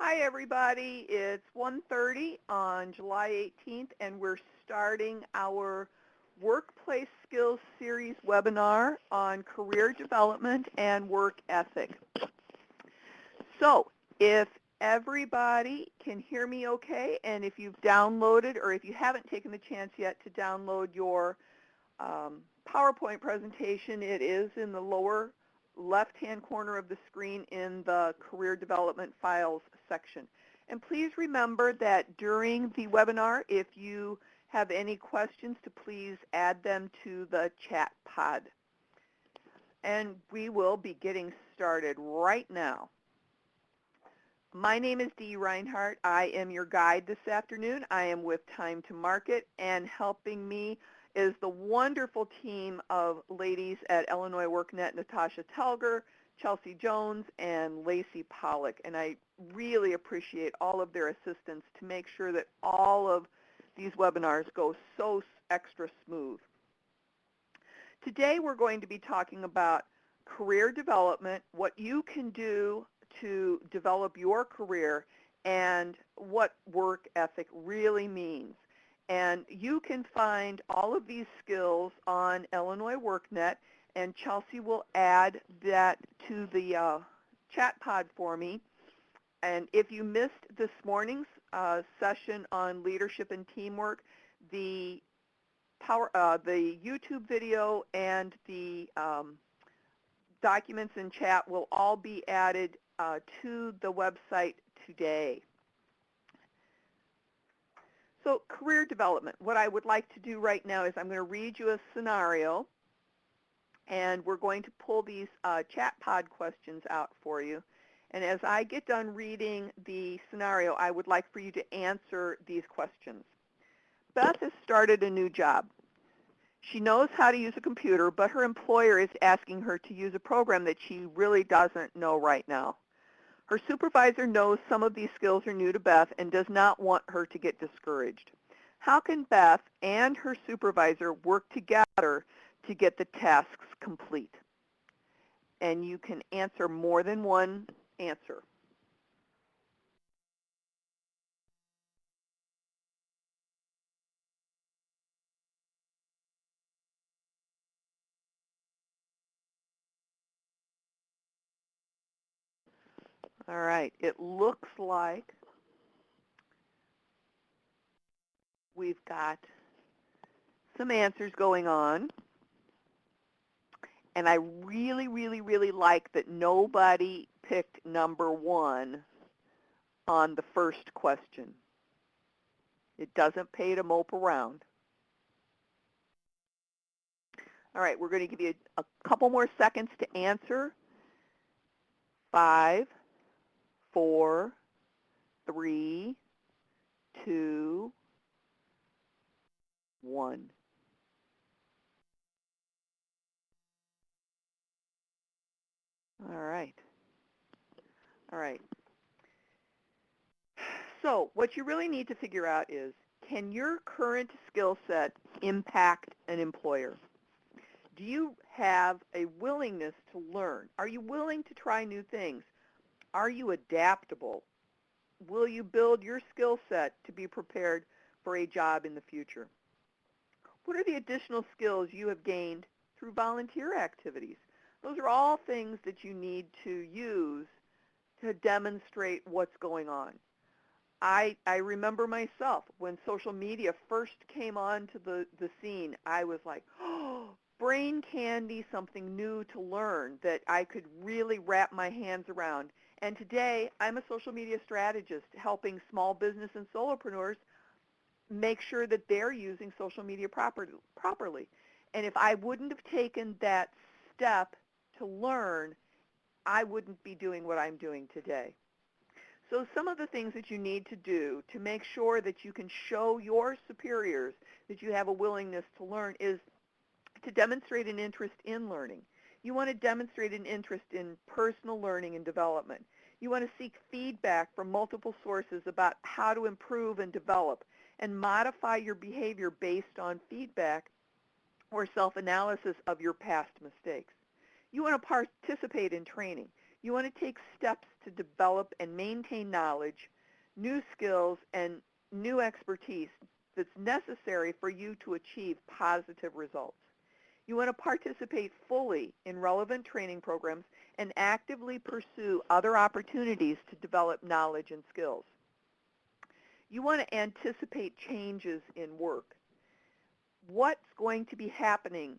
Hi everybody, it's 1:30 on July 18th and we're starting our Workplace Skills Series webinar on career development and work ethic. So if everybody can hear me okay, and if you've downloaded or if you haven't taken the chance yet to download your PowerPoint presentation, it is in the lower left-hand corner of the screen in the Career Development Files section. And please remember that during the webinar, if you have any questions, to please add them to the chat pod. And we will be getting started right now. My name is Dee Reinhardt. I am your guide this afternoon. I am with Time to Market, and helping me is the wonderful team of ladies at Illinois WorkNet, Natasha Telger, Chelsea Jones, and Lacey Pollock. And I really appreciate all of their assistance to make sure that all of these webinars go so extra smooth. Today we're going to be talking about career development, what you can do to develop your career, and what work ethic really means. And you can find all of these skills on Illinois WorkNet, and Chelsea will add that to the chat pod for me. And if you missed this morning's session on leadership and teamwork, the YouTube video and the documents in chat will all be added to the website today. So career development, what I would like to do right now is I'm going to read you a scenario, and we're going to pull these chat pod questions out for you. And as I get done reading the scenario, I would like for you to answer these questions. Beth has started a new job. She knows how to use a computer, but her employer is asking her to use a program that she really doesn't know right now. Her supervisor knows some of these skills are new to Beth and does not want her to get discouraged. How can Beth and her supervisor work together to get the tasks complete? And you can answer more than one answer. All right, it looks like we've got some answers going on. And I really, really, really like that nobody picked number one on the first question. It doesn't pay to mope around. All right, we're going to give you a couple more seconds to answer. 5, 4, 3, 2, 1. All right. All right. So what you really need to figure out is, can your current skill set impact an employer? Do you have a willingness to learn? Are you willing to try new things? Are you adaptable? Will you build your skill set to be prepared for a job in the future? What are the additional skills you have gained through volunteer activities? Those are all things that you need to use to demonstrate what's going on. I remember myself when social media first came onto the scene, I was like, oh, brain candy, something new to learn that I could really wrap my hands around. And today, I'm a social media strategist helping small business and solopreneurs make sure that they're using social media properly. And if I wouldn't have taken that step to learn, I wouldn't be doing what I'm doing today. So some of the things that you need to do to make sure that you can show your superiors that you have a willingness to learn is to demonstrate an interest in learning. You want to demonstrate an interest in personal learning and development. You want to seek feedback from multiple sources about how to improve and develop and modify your behavior based on feedback or self-analysis of your past mistakes. You want to participate in training. You want to take steps to develop and maintain knowledge, new skills, and new expertise that's necessary for you to achieve positive results. You want to participate fully in relevant training programs and actively pursue other opportunities to develop knowledge and skills. You want to anticipate changes in work. What's going to be happening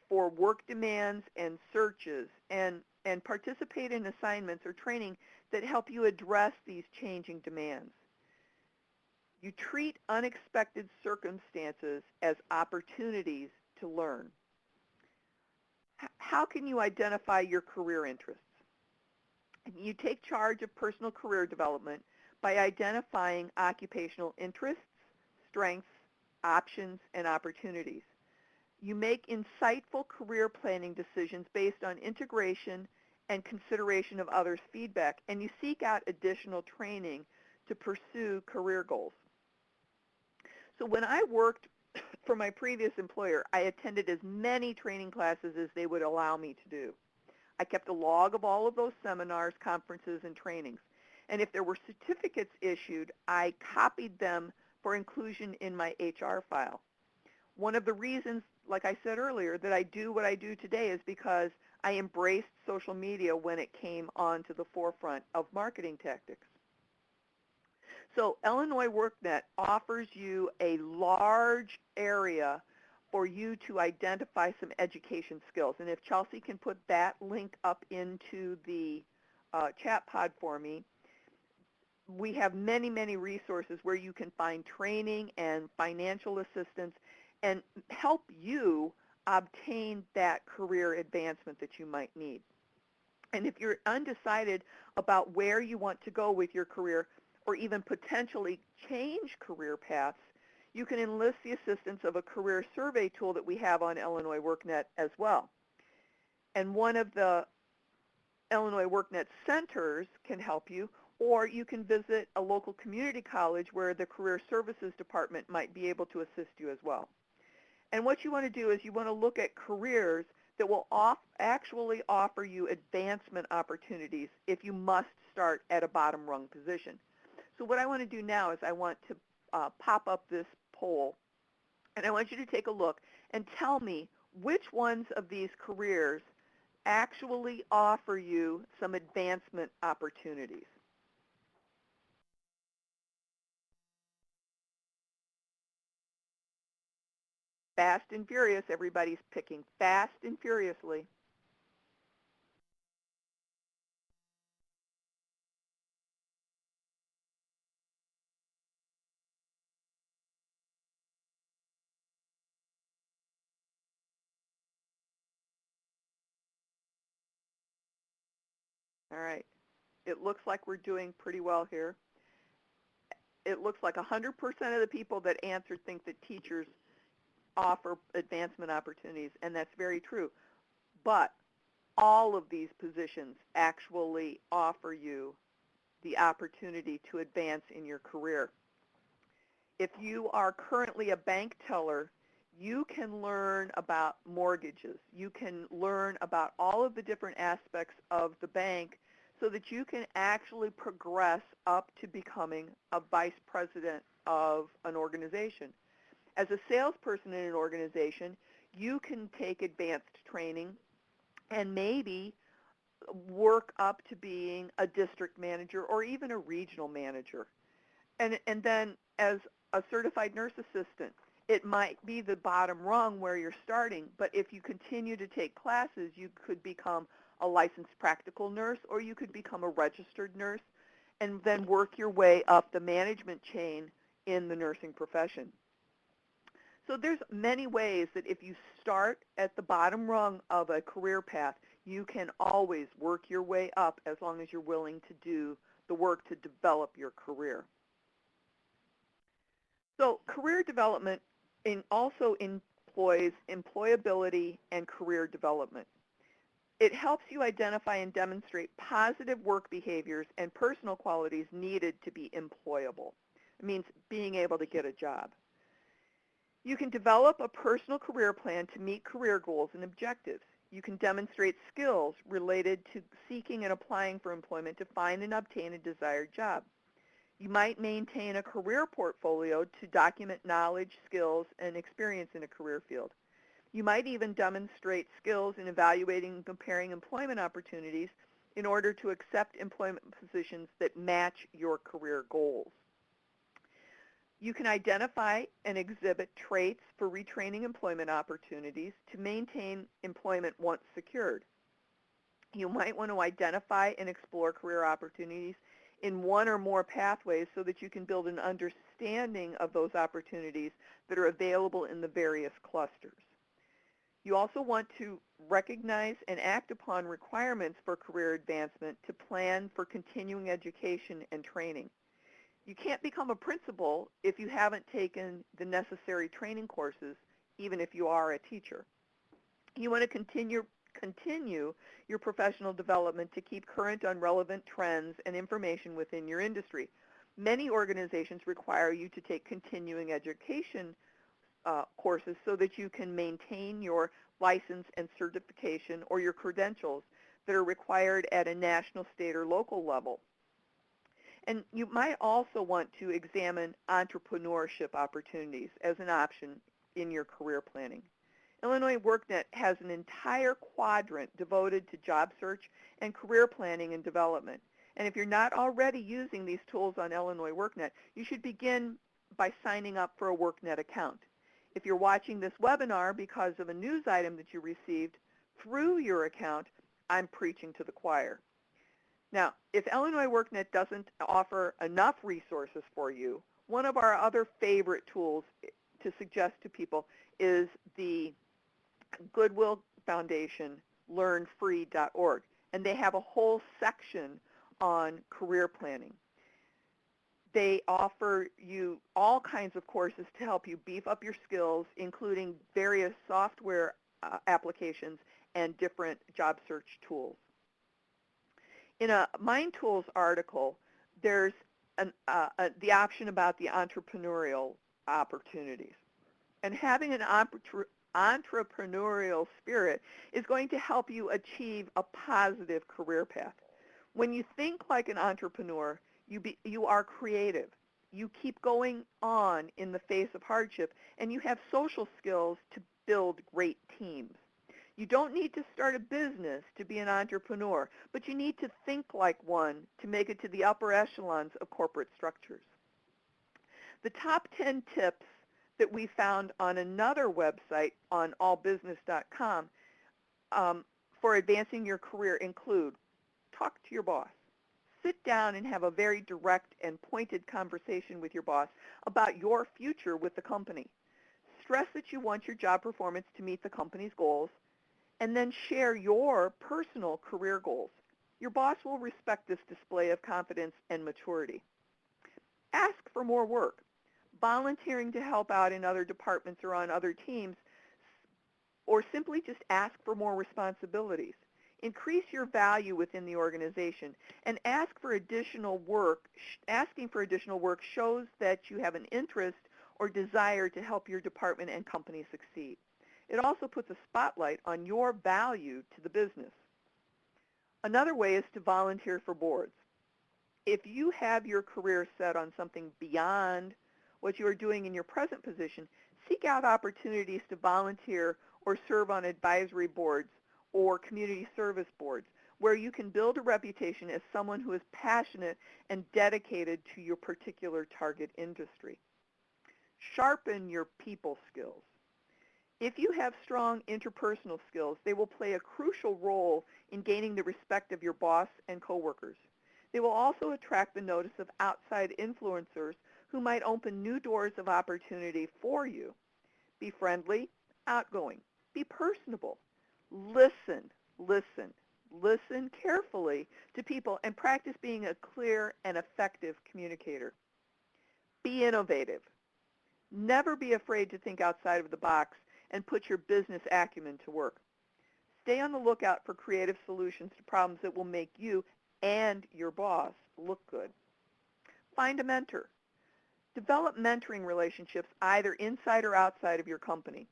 for work demands and searches, and participate in assignments or training that help you address these changing demands. You treat unexpected circumstances as opportunities to learn. How can you identify your career interests? You take charge of personal career development by identifying occupational interests, strengths, options, and opportunities. You make insightful career planning decisions based on integration and consideration of others' feedback, and you seek out additional training to pursue career goals. So when I worked for my previous employer, I attended as many training classes as they would allow me to do. I kept a log of all of those seminars, conferences, and trainings. And if there were certificates issued, I copied them for inclusion in my HR file. One of the reasons, like I said earlier, that I do what I do today is because I embraced social media when it came onto the forefront of marketing tactics. So Illinois WorkNet offers you a large area for you to identify some education skills. And if Chelsea can put that link up into the chat pod for me, we have many, many resources where you can find training and financial assistance and help you obtain that career advancement that you might need. And if you're undecided about where you want to go with your career or even potentially change career paths, you can enlist the assistance of a career survey tool that we have on Illinois WorkNet as well. And one of the Illinois WorkNet centers can help you, or you can visit a local community college where the Career Services Department might be able to assist you as well. And what you want to do is you want to look at careers that will actually offer you advancement opportunities if you must start at a bottom rung position. So what I want to do now is I want to pop up this poll, and I want you to take a look and tell me which ones of these careers actually offer you some advancement opportunities. Fast and furious, everybody's picking fast and furiously. All right. It looks like we're doing pretty well here. It looks like 100% of the people that answered think that teachers offer advancement opportunities, and that's very true. But all of these positions actually offer you the opportunity to advance in your career. If you are currently a bank teller, you can learn about mortgages. You can learn about all of the different aspects of the bank so that you can actually progress up to becoming a vice president of an organization. As a salesperson in an organization, you can take advanced training and maybe work up to being a district manager or even a regional manager. And then as a certified nurse assistant, it might be the bottom rung where you're starting, but if you continue to take classes, you could become a licensed practical nurse, or you could become a registered nurse and then work your way up the management chain in the nursing profession. So there's many ways that if you start at the bottom rung of a career path, you can always work your way up as long as you're willing to do the work to develop your career. So career development also employs employability and career development. It helps you identify and demonstrate positive work behaviors and personal qualities needed to be employable. It means being able to get a job. You can develop a personal career plan to meet career goals and objectives. You can demonstrate skills related to seeking and applying for employment to find and obtain a desired job. You might maintain a career portfolio to document knowledge, skills, and experience in a career field. You might even demonstrate skills in evaluating and comparing employment opportunities in order to accept employment positions that match your career goals. You can identify and exhibit traits for retraining employment opportunities to maintain employment once secured. You might want to identify and explore career opportunities in one or more pathways so that you can build an understanding of those opportunities that are available in the various clusters. You also want to recognize and act upon requirements for career advancement to plan for continuing education and training. You can't become a principal if you haven't taken the necessary training courses, even if you are a teacher. You want to continue your professional development to keep current on relevant trends and information within your industry. Many organizations require you to take continuing education courses so that you can maintain your license and certification or your credentials that are required at a national, state, or local level. And you might also want to examine entrepreneurship opportunities as an option in your career planning. Illinois workNet has an entire quadrant devoted to job search and career planning and development. And if you're not already using these tools on Illinois workNet, you should begin by signing up for a workNet account. If you're watching this webinar because of a news item that you received through your account, I'm preaching to the choir. Now, if Illinois workNet doesn't offer enough resources for you, one of our other favorite tools to suggest to people is the Goodwill Foundation learnfree.org, and they have a whole section on career planning. They offer you all kinds of courses to help you beef up your skills, including various software applications and different job search tools. In a Mind Tools article, there's the option about the entrepreneurial opportunities. And having an entrepreneurial spirit is going to help you achieve a positive career path. When you think like an entrepreneur, you are creative. You keep going on in the face of hardship, and you have social skills to build great teams. You don't need to start a business to be an entrepreneur, but you need to think like one to make it to the upper echelons of corporate structures. The top 10 tips that we found on another website on allbusiness.com for advancing your career include: talk to your boss. Sit down and have a very direct and pointed conversation with your boss about your future with the company. Stress that you want your job performance to meet the company's goals, and then share your personal career goals. Your boss will respect this display of confidence and maturity. Ask for more work. Volunteering to help out in other departments or on other teams, or simply just ask for more responsibilities. Increase your value within the organization, and ask for additional work. Asking for additional work shows that you have an interest or desire to help your department and company succeed. It also puts a spotlight on your value to the business. Another way is to volunteer for boards. If you have your career set on something beyond what you are doing in your present position, seek out opportunities to volunteer or serve on advisory boards or community service boards, where you can build a reputation as someone who is passionate and dedicated to your particular target industry. Sharpen your people skills. If you have strong interpersonal skills, they will play a crucial role in gaining the respect of your boss and coworkers. They will also attract the notice of outside influencers who might open new doors of opportunity for you. Be friendly, outgoing, be personable. Listen carefully to people, and practice being a clear and effective communicator. Be innovative. Never be afraid to think outside of the box and put your business acumen to work. Stay on the lookout for creative solutions to problems that will make you and your boss look good. Find a mentor. Develop mentoring relationships either inside or outside of your company.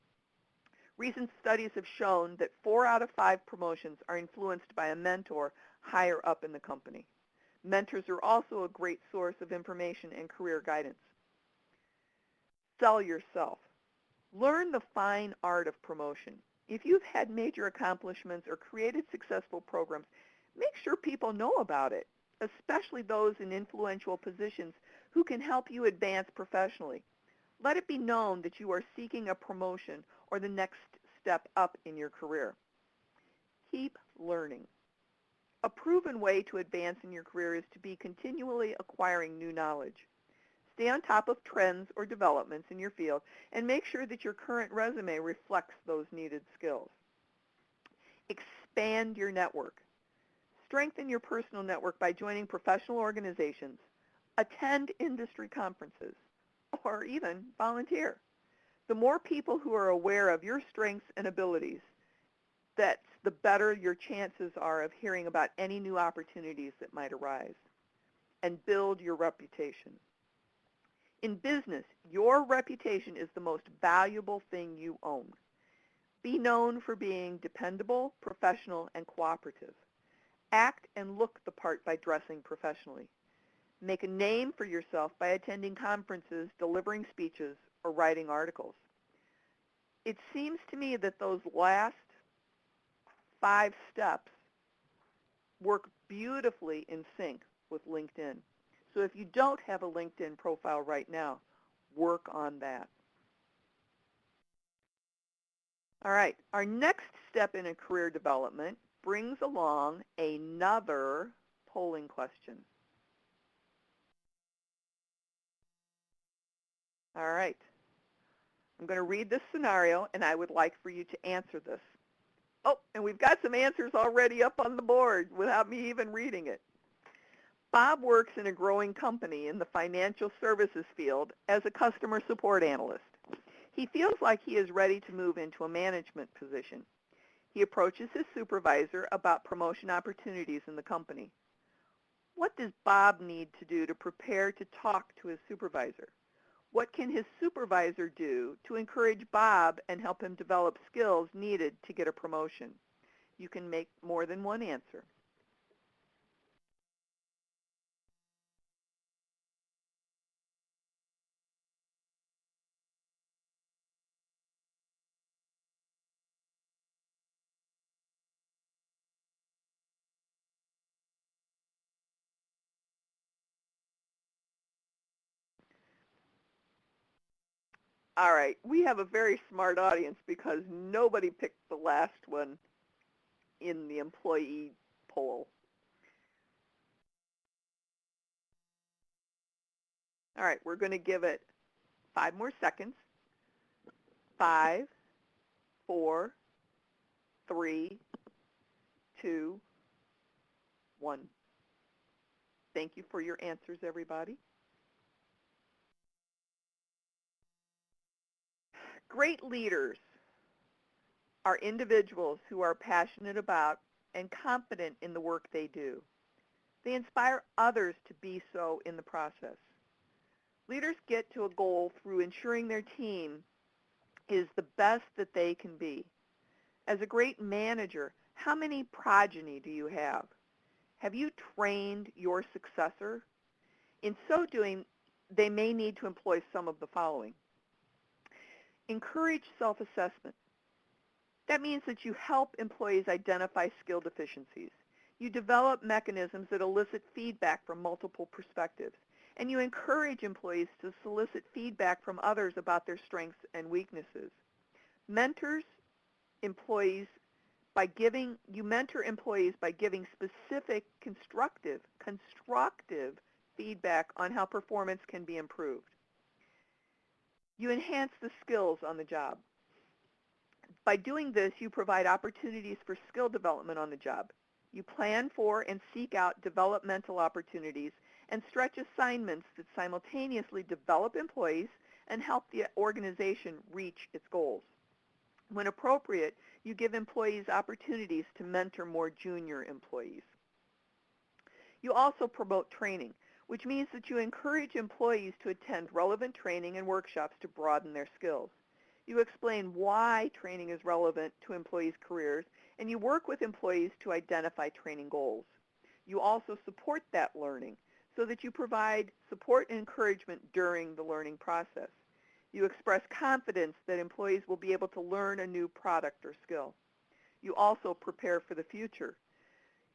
Recent studies have shown that 4 out of 5 promotions are influenced by a mentor higher up in the company. Mentors are also a great source of information and career guidance. Sell yourself. Learn the fine art of promotion. If you've had major accomplishments or created successful programs, make sure people know about it, especially those in influential positions who can help you advance professionally. Let it be known that you are seeking a promotion or the next step up in your career. Keep learning. A proven way to advance in your career is to be continually acquiring new knowledge. Stay on top of trends or developments in your field and make sure that your current resume reflects those needed skills. Expand your network. Strengthen your personal network by joining professional organizations, attend industry conferences, or even volunteer. The more people who are aware of your strengths and abilities, that's the better your chances are of hearing about any new opportunities that might arise. And build your reputation. In business, your reputation is the most valuable thing you own. Be known for being dependable, professional, and cooperative. Act and look the part by dressing professionally. Make a name for yourself by attending conferences, delivering speeches, or writing articles. It seems to me that those last 5 steps work beautifully in sync with LinkedIn. So if you don't have a LinkedIn profile right now, work on that. All right, our next step in a career development brings along another polling question. All right, I'm going to read this scenario, and I would like for you to answer this. Oh, and we've got some answers already up on the board without me even reading it. Bob works in a growing company in the financial services field as a customer support analyst. He feels like he is ready to move into a management position. He approaches his supervisor about promotion opportunities in the company. What does Bob need to do to prepare to talk to his supervisor? What can his supervisor do to encourage Bob and help him develop skills needed to get a promotion? You can make more than one answer. All right, we have a very smart audience because nobody picked the last one in the employee poll. All right, we're going to give it 5 more seconds. 5, 4, 3, 2, 1. Thank you for your answers, everybody. Great leaders are individuals who are passionate about and confident in the work they do. They inspire others to be so in the process. Leaders get to a goal through ensuring their team is the best that they can be. As a great manager, how many progeny do you have? Have you trained your successor? In so doing, they may need to employ some of the following. Encourage self-assessment. That means that you help employees identify skill deficiencies. You develop mechanisms that elicit feedback from multiple perspectives. And you encourage employees to solicit feedback from others about their strengths and weaknesses. Mentors employees by giving, you mentor employees by giving specific constructive feedback on how performance can be improved. You enhance the skills on the job. By doing this, you provide opportunities for skill development on the job. You plan for and seek out developmental opportunities and stretch assignments that simultaneously develop employees and help the organization reach its goals. When appropriate, you give employees opportunities to mentor more junior employees. You also promote training, which means that you encourage employees to attend relevant training and workshops to broaden their skills. You explain why training is relevant to employees' careers, and you work with employees to identify training goals. You also support that learning so that you provide support and encouragement during the learning process. You express confidence that employees will be able to learn a new product or skill. You also prepare for the future.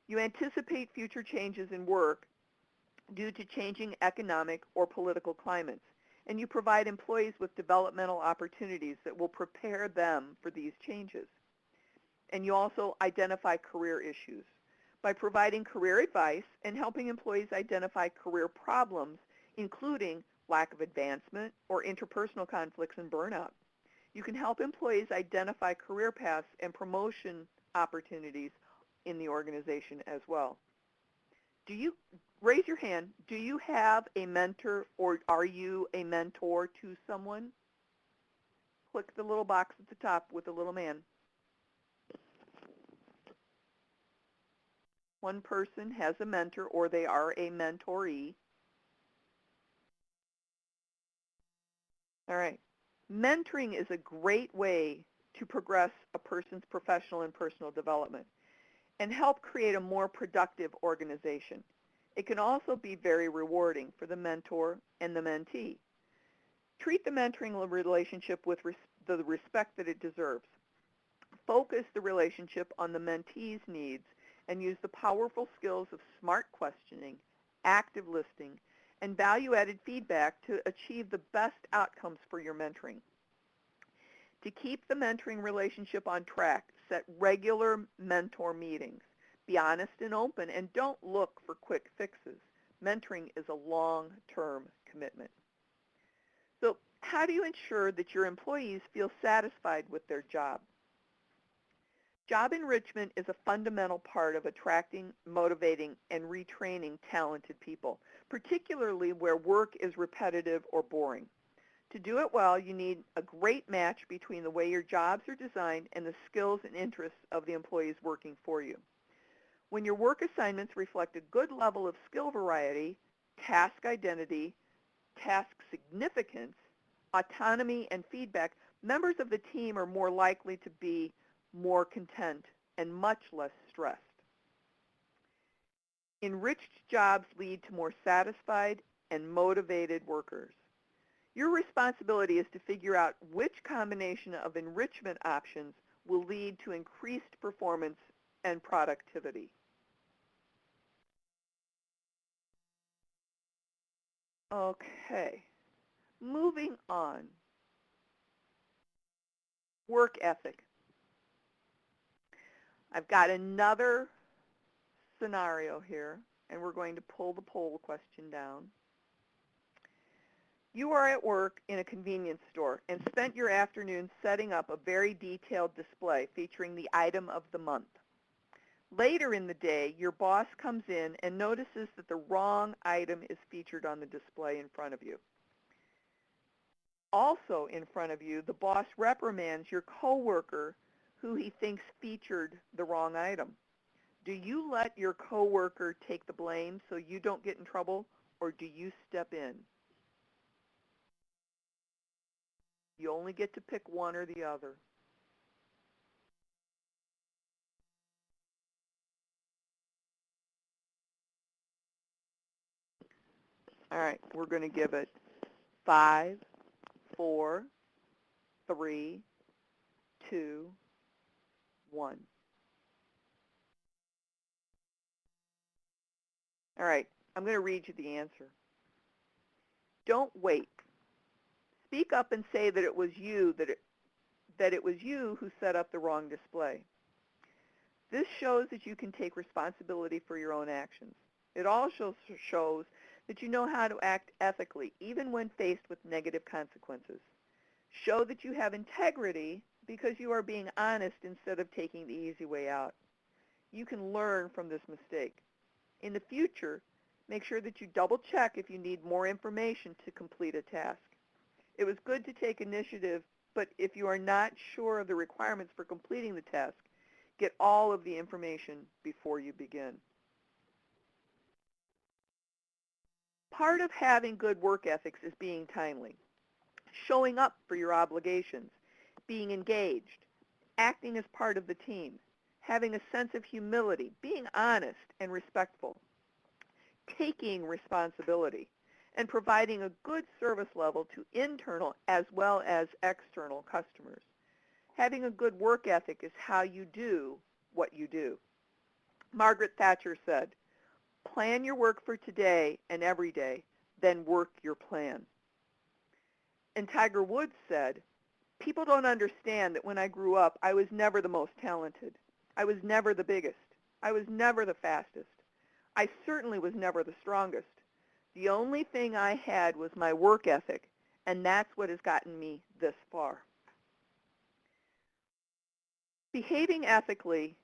You anticipate future changes in work due to changing economic or political climates, and you provide employees with developmental opportunities that will prepare them for these changes. And you also identify career issues by providing career advice and helping employees identify career problems, including lack of advancement or interpersonal conflicts and burnout. You can help employees identify career paths and promotion opportunities in the organization as well. Do you, raise your hand, do you have a mentor or are you a mentor to someone? Click the little box at the top with the little man. One person has a mentor or they are a mentoree. All right. Mentoring is a great way to progress a person's professional and personal development and help create a more productive organization. It can also be very rewarding for the mentor and the mentee. Treat the mentoring relationship with the respect that it deserves. Focus the relationship on the mentee's needs and use the powerful skills of smart questioning, active listening, and value-added feedback to achieve the best outcomes for your mentoring. To keep the mentoring relationship on track, set regular mentor meetings. Be honest and open, and don't look for quick fixes. Mentoring is a long-term commitment. So how do you ensure that your employees feel satisfied with their job? Job enrichment is a fundamental part of attracting, motivating, and retraining talented people, particularly where work is repetitive or boring. To do it well, you need a great match between the way your jobs are designed and the skills and interests of the employees working for you. When your work assignments reflect a good level of skill variety, task identity, task significance, autonomy, and feedback, members of the team are more likely to be more content and much less stressed. Enriched jobs lead to more satisfied and motivated workers. Your responsibility is to figure out which combination of enrichment options will lead to increased performance and productivity. Okay, moving on. Work ethic. I've got another scenario here, and we're going to pull the poll question down. You are at work in a convenience store and spent your afternoon setting up a very detailed display featuring the item of the month. Later in the day, your boss comes in and notices that the wrong item is featured on the display in front of you. Also in front of you, the boss reprimands your coworker who he thinks featured the wrong item. Do you let your coworker take the blame so you don't get in trouble, or do you step in? You only get to pick one or the other. All right, we're going to give it 5, 4, 3, 2, 1. All right, I'm going to read you the answer. Don't wait. Speak up and say that it was you who set up the wrong display. This shows that you can take responsibility for your own actions. It also shows that you know how to act ethically, even when faced with negative consequences. Show that you have integrity because you are being honest instead of taking the easy way out. You can learn from this mistake. In the future, make sure that you double check if you need more information to complete a task. It was good to take initiative, but if you are not sure of the requirements for completing the task, get all of the information before you begin. Part of having good work ethics is being timely, showing up for your obligations, being engaged, acting as part of the team, having a sense of humility, being honest and respectful, taking responsibility, and providing a good service level to internal as well as external customers. Having a good work ethic is how you do what you do. Margaret Thatcher said, "Plan your work for today and every day, then work your plan." And Tiger Woods said, "People don't understand that when I grew up, I was never the most talented. I was never the biggest. I was never the fastest. I certainly was never the strongest. The only thing I had was my work ethic, and that's what has gotten me this far." Behaving ethically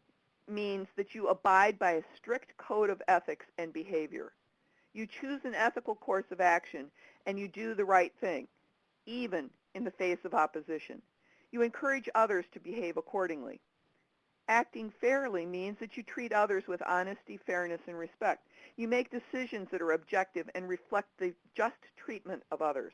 means that you abide by a strict code of ethics and behavior. You choose an ethical course of action, and you do the right thing, even in the face of opposition. You encourage others to behave accordingly. Acting fairly means that you treat others with honesty, fairness, and respect. You make decisions that are objective and reflect the just treatment of others.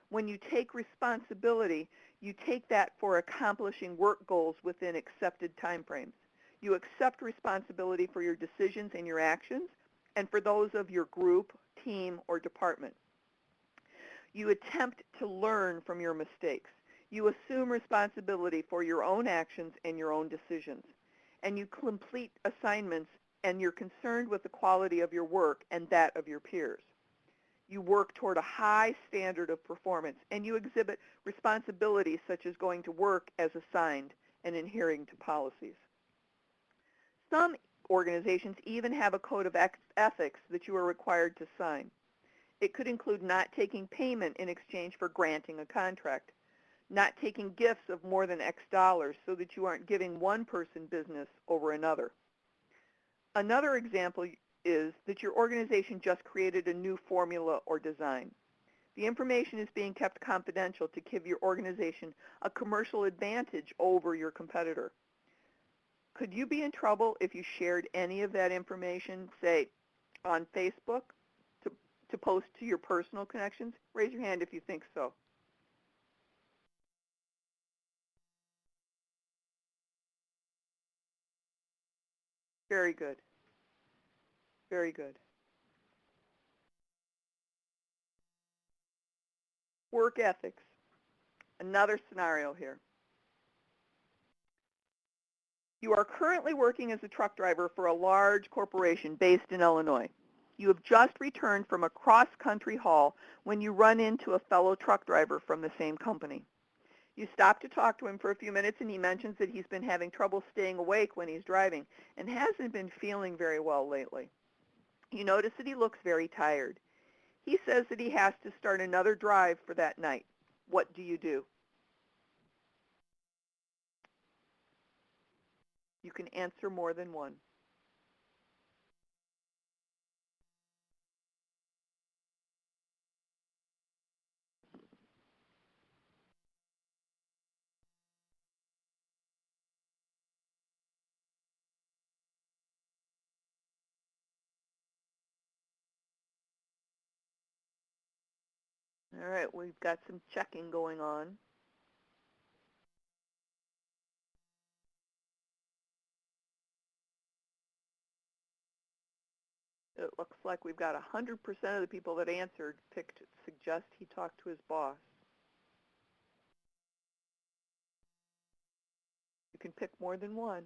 When you take responsibility, you take that for accomplishing work goals within accepted timeframes. You accept responsibility for your decisions and your actions, and for those of your group, team, or department. You attempt to learn from your mistakes. You assume responsibility for your own actions and your own decisions. And you complete assignments, and you're concerned with the quality of your work and that of your peers. You work toward a high standard of performance, and you exhibit responsibilities such as going to work as assigned and adhering to policies. Some organizations even have a code of ethics that you are required to sign. It could include not taking payment in exchange for granting a contract, not taking gifts of more than X dollars so that you aren't giving one person business over another. Another example is that your organization just created a new formula or design. The information is being kept confidential to give your organization a commercial advantage over your competitor. Could you be in trouble if you shared any of that information, say, on Facebook to post to your personal connections? Raise your hand if you think so. Very good. Very good. Work ethics. Another scenario here. You are currently working as a truck driver for a large corporation based in Illinois. You have just returned from a cross-country haul when you run into a fellow truck driver from the same company. You stop to talk to him for a few minutes, and he mentions that he's been having trouble staying awake when he's driving and hasn't been feeling very well lately. You notice that he looks very tired. He says that he has to start another drive for that night. What do you do? You can answer more than one. All right, we've got some checking going on. It looks like we've got 100% of the people that answered picked suggest he talk to his boss. You can pick more than one.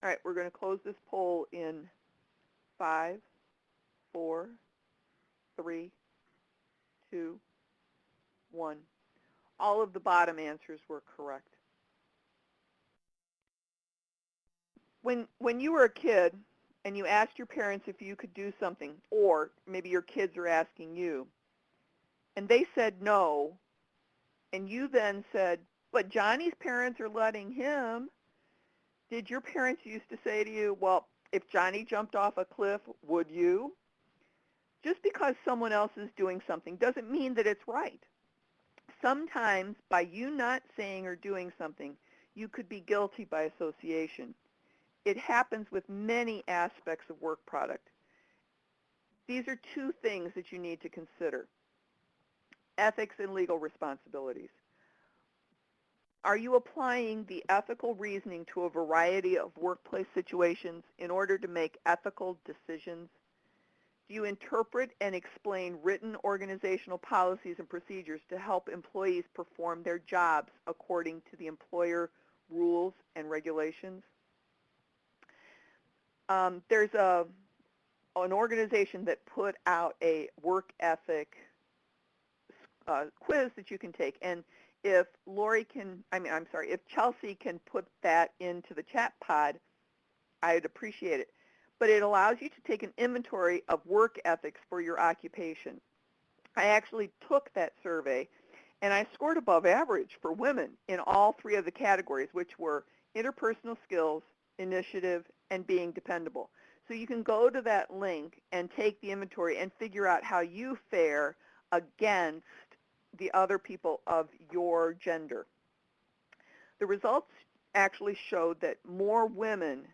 All right, we're going to close this poll in 5, 4, 3, 2, 1. All of the bottom answers were correct. When you were a kid and you asked your parents if you could do something, or maybe your kids are asking you, and they said no, and you then said, but Johnny's parents are letting him, did your parents used to say to you, well, if Johnny jumped off a cliff, would you? Just because someone else is doing something doesn't mean that it's right. Sometimes by you not saying or doing something, you could be guilty by association. It happens with many aspects of work product. These are two things that you need to consider. Ethics and legal responsibilities. Are you applying the ethical reasoning to a variety of workplace situations in order to make ethical decisions? Do you interpret and explain written organizational policies and procedures to help employees perform their jobs according to the employer rules and regulations? There's an organization that put out a work ethic quiz that you can take, and if if Chelsea can put that into the chat pod, I'd appreciate it. But it allows you to take an inventory of work ethics for your occupation. I actually took that survey, and I scored above average for women in all three of the categories, which were interpersonal skills, initiative, and being dependable. So you can go to that link and take the inventory and figure out how you fare against the other people of your gender. The results actually showed that more women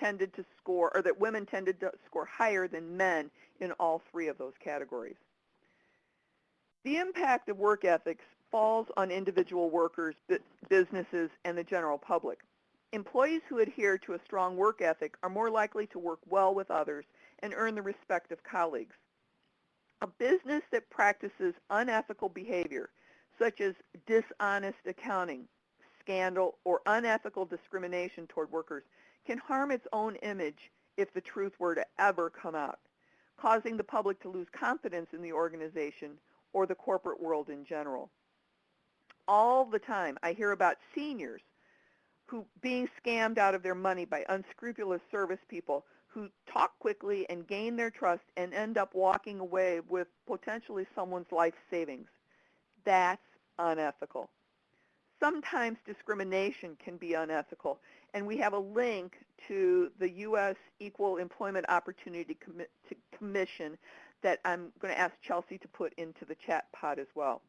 tended to score, or that women tended to score higher than men in all three of those categories. The impact of work ethics falls on individual workers, businesses, and the general public. Employees who adhere to a strong work ethic are more likely to work well with others and earn the respect of colleagues. A business that practices unethical behavior, such as dishonest accounting, scandal, or unethical discrimination toward workers, can harm its own image if the truth were to ever come out, causing the public to lose confidence in the organization or the corporate world in general. All the time I hear about seniors who being scammed out of their money by unscrupulous service people who talk quickly and gain their trust and end up walking away with potentially someone's life savings. That's unethical. Sometimes discrimination can be unethical, and we have a link to the U.S. Equal Employment Opportunity Commission that I'm going to ask Chelsea to put into the chat pod as well.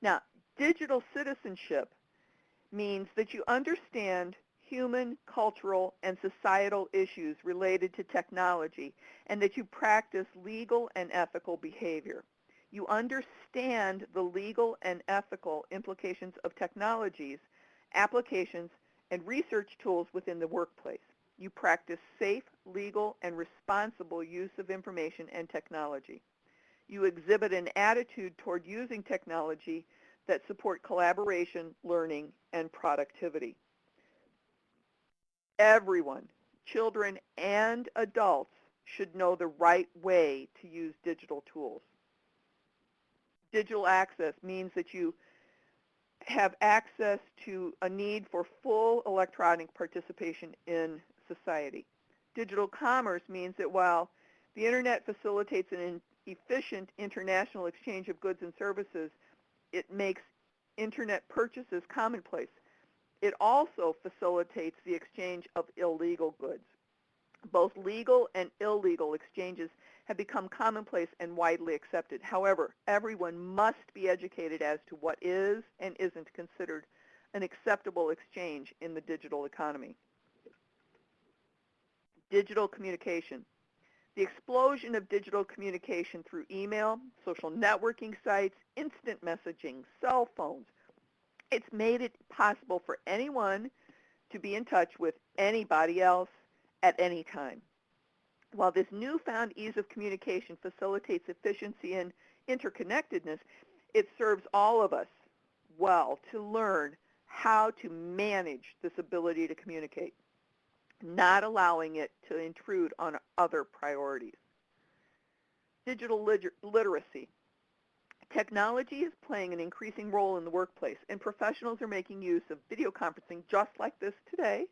Now, digital citizenship means that you understand human, cultural, and societal issues related to technology, and that you practice legal and ethical behavior. You understand the legal and ethical implications of technologies, applications, and research tools within the workplace. You practice safe, legal, and responsible use of information and technology. You exhibit an attitude toward using technology that support collaboration, learning, and productivity. Everyone, children and adults, should know the right way to use digital tools. Digital access means that you have access to a need for full electronic participation in society. Digital commerce means that while the Internet facilitates an efficient international exchange of goods and services, it makes Internet purchases commonplace. It also facilitates the exchange of illegal goods. Both legal and illegal exchanges have become commonplace and widely accepted. However, everyone must be educated as to what is and isn't considered an acceptable exchange in the digital economy. Digital communication. The explosion of digital communication through email, social networking sites, instant messaging, cell phones, it's made it possible for anyone to be in touch with anybody else at any time. While this newfound ease of communication facilitates efficiency and interconnectedness, it serves all of us well to learn how to manage this ability to communicate, not allowing it to intrude on other priorities. Digital literacy. Technology is playing an increasing role in the workplace, and professionals are making use of video conferencing just like this today,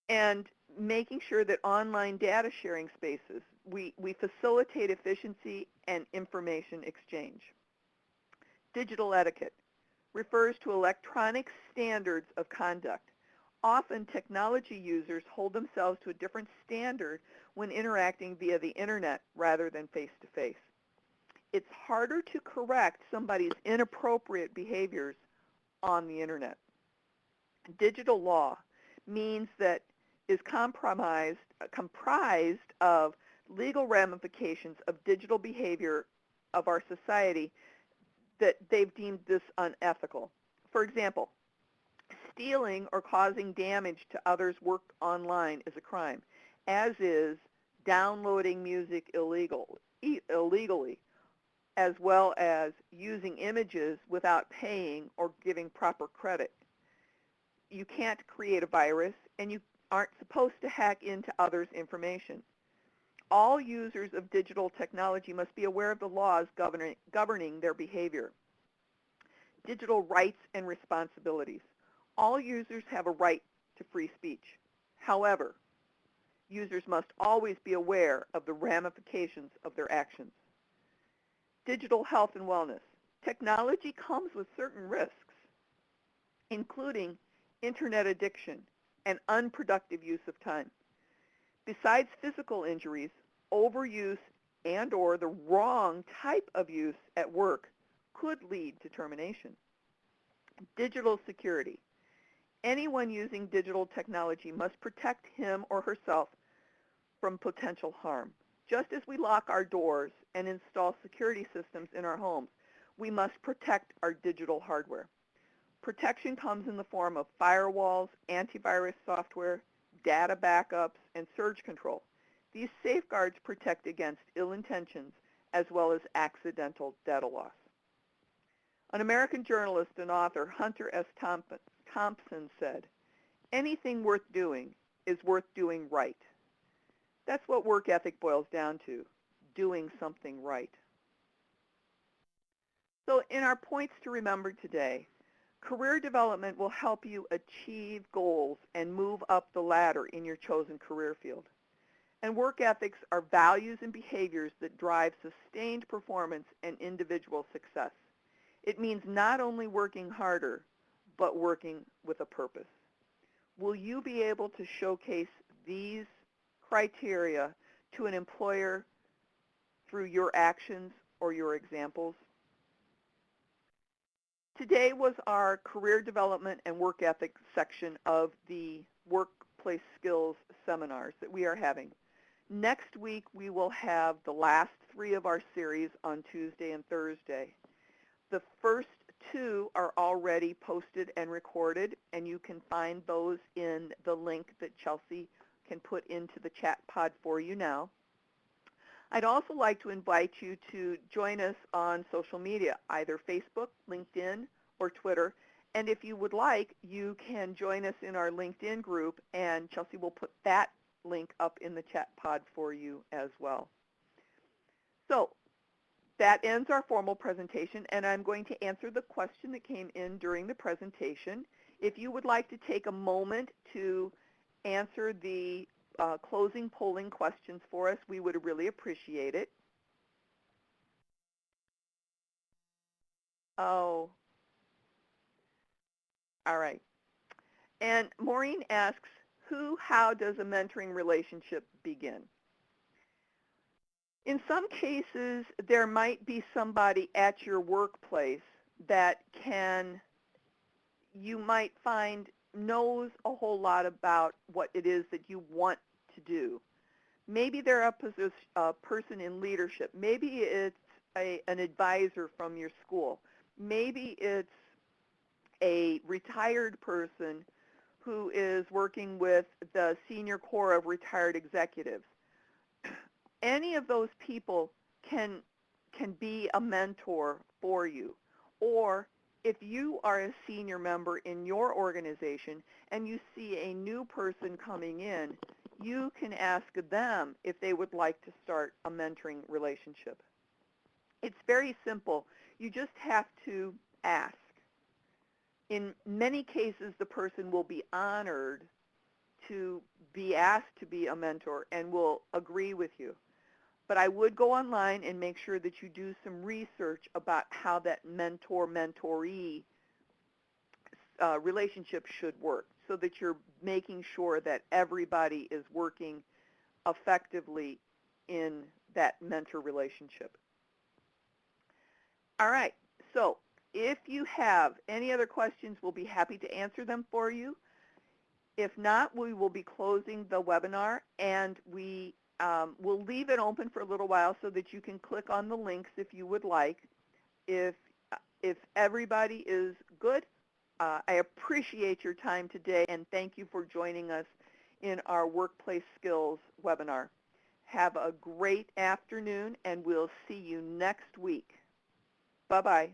and making sure that online data sharing spaces, we facilitate efficiency and information exchange. Digital etiquette refers to electronic standards of conduct. Often technology users hold themselves to a different standard when interacting via the internet rather than face-to-face. It's harder to correct somebody's inappropriate behaviors on the internet. Digital law means that is comprised of legal ramifications of digital behavior of our society that they've deemed this unethical. For example, stealing or causing damage to others' work online is a crime, as is downloading music illegally, as well as using images without paying or giving proper credit. You can't create a virus, and you aren't supposed to hack into others' information. All users of digital technology must be aware of the laws governing their behavior. Digital rights and responsibilities. All users have a right to free speech. However, users must always be aware of the ramifications of their actions. Digital health and wellness. Technology comes with certain risks, including internet addiction and unproductive use of time. Besides physical injuries, overuse and or the wrong type of use at work could lead to termination. Digital security. Anyone using digital technology must protect him or herself from potential harm. Just as we lock our doors and install security systems in our homes, we must protect our digital hardware. Protection comes in the form of firewalls, antivirus software, data backups, and surge control. These safeguards protect against ill intentions as well as accidental data loss. An American journalist and author, Hunter S. Thompson, said, "Anything worth doing is worth doing right." That's what work ethic boils down to, doing something right. So in our points to remember today, career development will help you achieve goals and move up the ladder in your chosen career field. And work ethics are values and behaviors that drive sustained performance and individual success. It means not only working harder, but working with a purpose. Will you be able to showcase these criteria to an employer through your actions or your examples? Today was our career development and work ethics section of the workplace skills seminars that we are having. Next week, we will have the last 3 of our series on Tuesday and Thursday. The first 2 are already posted and recorded, and you can find those in the link that Chelsea can put into the chat pod for you now. I'd also like to invite you to join us on social media, either Facebook, LinkedIn, or Twitter. And if you would like, you can join us in our LinkedIn group, and Chelsea will put that link up in the chat pod for you as well. So that ends our formal presentation, and I'm going to answer the question that came in during the presentation. If you would like to take a moment to answer the closing polling questions for us, we would really appreciate it. Oh, all right. And Maureen asks, how does a mentoring relationship begin? In some cases, there might be somebody at your workplace that you might find knows a whole lot about what it is that you want to do. Maybe they're a person in leadership. Maybe it's an advisor from your school. Maybe it's a retired person who is working with the senior corps of retired executives. Any of those people can be a mentor for you. Or if you are a senior member in your organization and you see a new person coming in, you can ask them if they would like to start a mentoring relationship. It's very simple. You just have to ask. In many cases, the person will be honored to be asked to be a mentor and will agree with you. But I would go online and make sure that you do some research about how that mentor-mentoree relationship should work, so that you're making sure that everybody is working effectively in that mentor relationship. All right, so if you have any other questions, we'll be happy to answer them for you. If not, we will be closing the webinar, and we We'll leave it open for a little while so that you can click on the links if you would like. If, if everybody is good, I appreciate your time today, and thank you for joining us in our Workplace Skills webinar. Have a great afternoon, and we'll see you next week. Bye-bye.